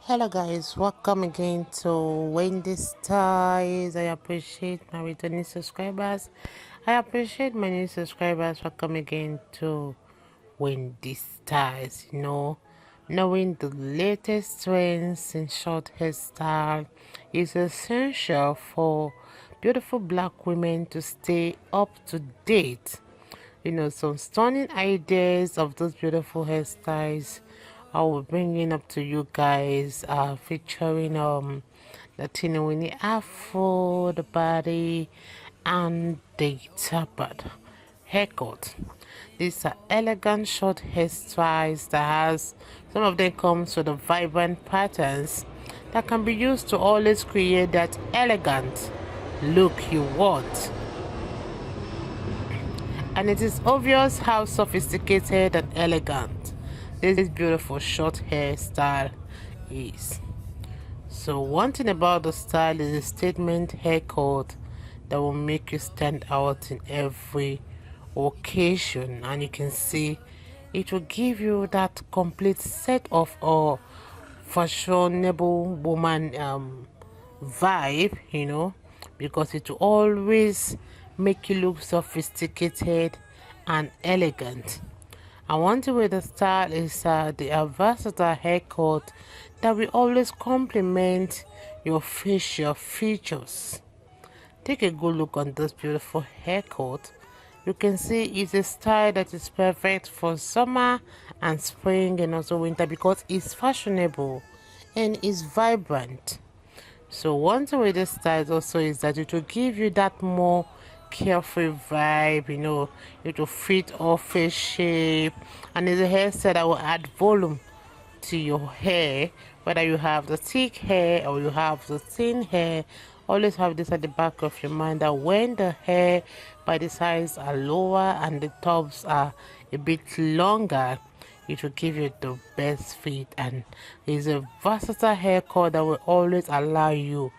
Hello guys, welcome again to Wendy's Styles. I appreciate my returning subscribers. I appreciate my new subscribers. Welcome again to Wendy's Styles. Knowing the latest trends in short hairstyle is essential for beautiful black women to stay up to date. Some stunning ideas of those beautiful hairstyles I will bring in up to you guys, featuring the teeny weeny afro, the body, and the tapered haircut. These are elegant short hairstyles that has some of them comes with the vibrant patterns that can be used to always create that elegant look you want. And it is obvious how sophisticated and elegant this beautiful short hairstyle is. So one thing about the style is a statement haircut that will make you stand out in every occasion, and you can see it will give you that complete set of fashionable woman vibe, because it will always make you look sophisticated and elegant. And one thing with the style is the versatile haircut that will always complement your facial features. Take a good look on this beautiful haircut. You can see it's a style that is perfect for summer and spring and also winter because it's fashionable and it's vibrant. So one thing with this style also is that it will give you that more carefree vibe. It will fit all face shape, and it's a hairstyle that will add volume to your hair, whether you have the thick hair or you have the thin hair. Always have this at the back of your mind that when the hair by the sides are lower and the tops are a bit longer, it will give you the best fit, and it's a versatile haircut that will always allow you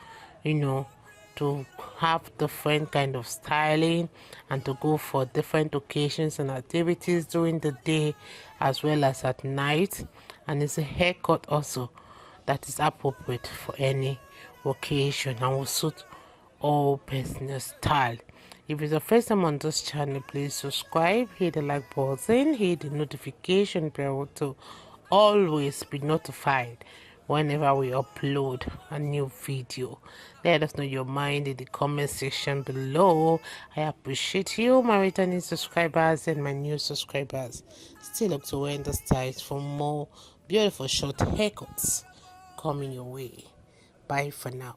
to have different kind of styling and to go for different occasions and activities during the day as well as at night. And it's a haircut also that is appropriate for any occasion and will suit all personal style. If it's the first time on this channel, please subscribe, hit the like button, hit the notification bell to always be notified whenever we upload a new video. Let us know your mind in the comment section below. I appreciate you, my returning subscribers and my new subscribers. Still look to wear the styles for more beautiful short haircuts coming your way. Bye for now.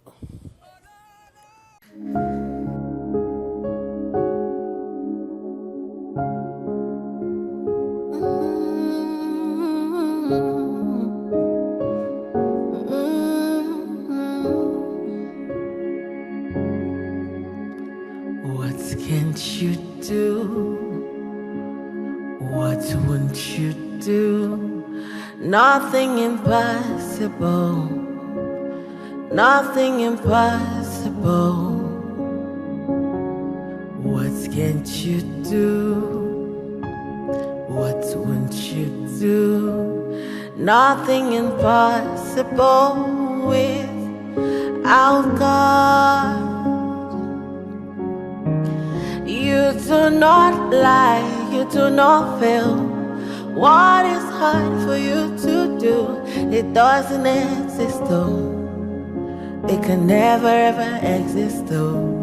What can't you do? What won't you do? Nothing impossible. Nothing impossible. What can't you do? What won't you do? Nothing impossible without God. You do not lie, you do not fail. What is hard for you to do? It doesn't exist though. It can never ever exist though.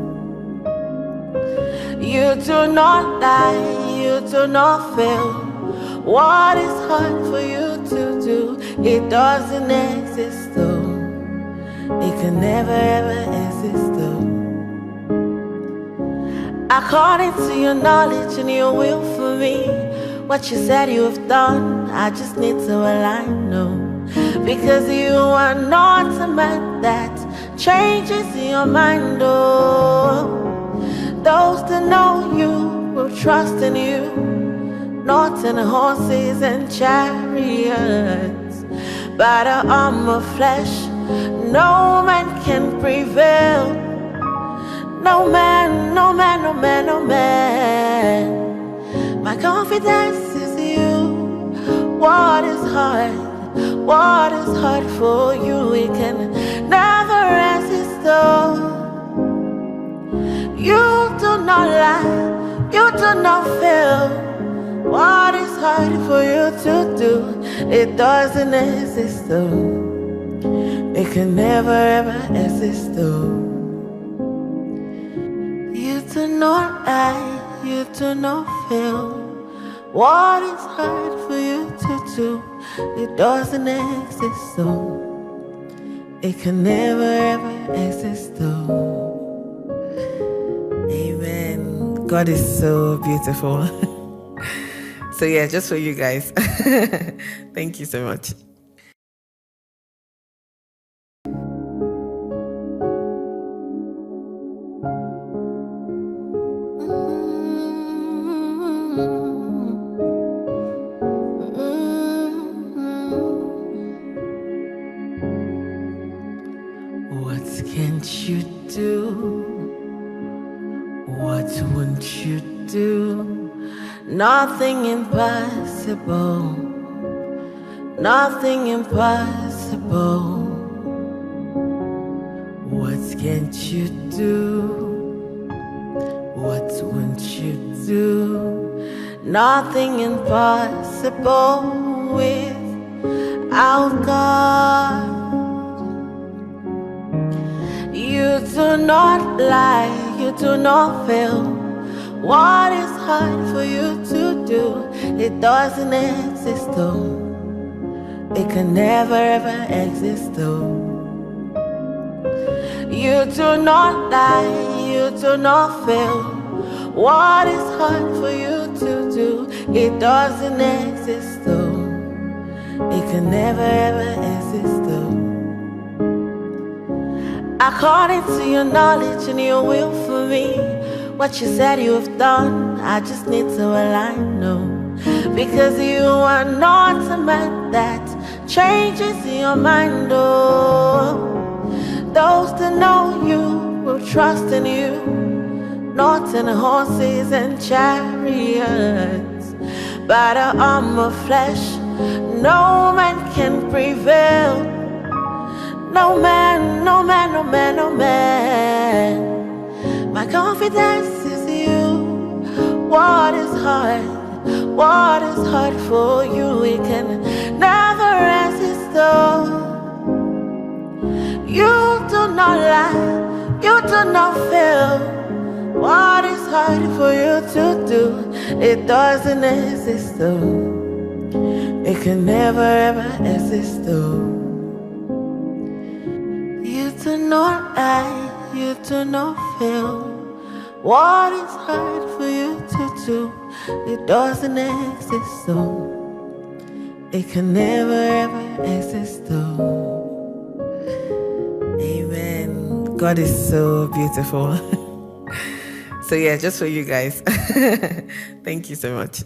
You do not lie, you do not fail. What is hard for you to do? It doesn't exist though. It can never ever exist though. According to your knowledge and your will for me, what you said you have done, I just need to align, no. Because you are not a man that changes your mind, oh. Those that know you will trust in you, not in horses and chariots. By the arm of flesh, no man can prevail. No man, no man, no man, no man. My confidence is you. What is hard? What is hard for you, it can never resist though. You do not lie, you do not fail. What is hard for you to do, it doesn't exist though. It can never ever exist though. You do not lie, you do not fail. What is hard for you to do, it doesn't exist though. It can never ever exist though. Amen. God is so beautiful. So yeah, just for you guys. Thank you so much. What can't you do? What won't you do? Nothing impossible. Nothing impossible. What can't you do? What won't you do? Nothing impossible without God. You do not lie, you do not fail. What is hard for you to do, it doesn't exist though. It can never ever exist though. You do not lie, you do not fail. What is hard for you to do, it doesn't exist though. It can never ever exist though. According to your knowledge and your will for me, what you said you have done, I just need to align, no. Because you are not a man that changes your mind, oh. Those that know you will trust in you, not in horses and chariots. By the arm of flesh, no man can prevail. No man, no man, no man, no man. My confidence is you. What is hard? What is hard for you? We can never resist though. You do not lie, you do not fail. What is hard for you to do, it doesn't exist though. It can never ever exist though. You do not lie, you do not fail. What is hard for you to do, it doesn't exist though. It can never ever exist though. Amen. God is so beautiful. So yeah, just for you guys. Thank you so much.